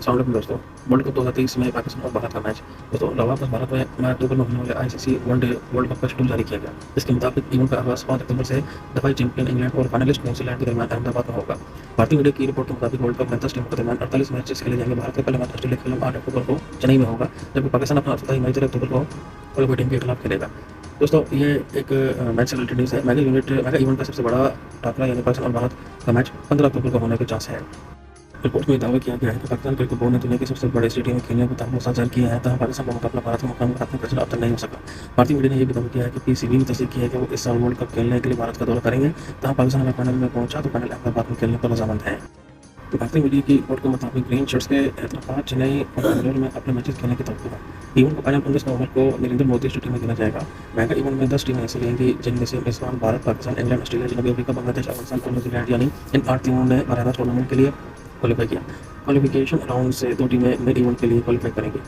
अस्सलाम वालेकुम दोस्तों। वर्ल्ड कप 2023 में पाकिस्तान और भारत का मैच दोस्तों रवाबत भारत में अक्टूबर में होने वाले आईसीसी वनडे वर्ल्ड कप का शेड्यूल जारी किया गया। इसके मुताबिक इवेंट का आगाज 5 अक्टूबर से दफाई चैंपियन इंग्लैंड और फाइनलिस्ट न्यूजीलैंड के दरमियान अहमदाबाद में होगा। भारतीय मीडिया की रिपोर्ट के मुताबिक वर्ल्ड कप में 10 टीमों के दरमियान 48 मैचेस खेले जाएंगे। भारत का पहला मैच ऑस्ट्रेलिया के खिलाफ 8 अक्टूबर को चेन्नई में होगा, जबकि पाकिस्तान अपना अफ्ताही मैच 3 अक्टूबर को कोलंबो टीम के खिलाफ खेलेगा। दोस्तों ये एक मैच से रिलेटेड न्यूज़ है। मेगा इवेंट का सबसे बड़ा टाकरा यानी पाकिस्तान और भारत का मैच 15 अक्टूबर को होने के चांस है। रिपोर्ट में दावा किया गया है कि पाकिस्तान क्रिकेट बोर्ड ने दुनिया के सबसे बड़े स्टेडियम में खेलने को तहफ़्फ़ुज़ जारी किया है, तहाँ पाकिस्तान का मुकाबला भारत के मुकाबले अपने प्रश्न अब तक नहीं हो सका। भारतीय मीडिया ने यह भी दावा किया है कि पीसीबी ने तस्दीक की है कि वो इस साल वर्ल्ड कप खेलने के लिए भारत का दौरा करेंगे, तहाँ पाकिस्तान अगर फाइनल में पहुंचा तो फाइनल अहमदाबाद में खेलने पर रजामंद है। भारतीय मीडिया की रिपोर्ट के मुताबिक ग्रीन शर्ट्स के हैदराबाद, चेन्नई और बेंगलुरु में अपने मैचेस खेलने की तवक्को है। इवेंट का फाइनल 19 नवंबर को नरेंद्र मोदी स्टेडियम में खेला जाएगा। मेगा इवेंट में 10 टीमें हिस्सा लेंगी, जिनमें से मेजबान भारत, पाकिस्तान, इंग्लैंड, ऑस्ट्रेलिया, जनूबी अफ्रीका, बांग्लादेश, अफगानिस्तान और न्यूजीलैंड यानी इन 8 टीमों ने बारह टूर्नामेंट के लिए क्वालिफाई किया। क्वालिफिकेशन राउंड से 2 टीमें नए इवेंट के लिए क्वालिफाई करेंगी।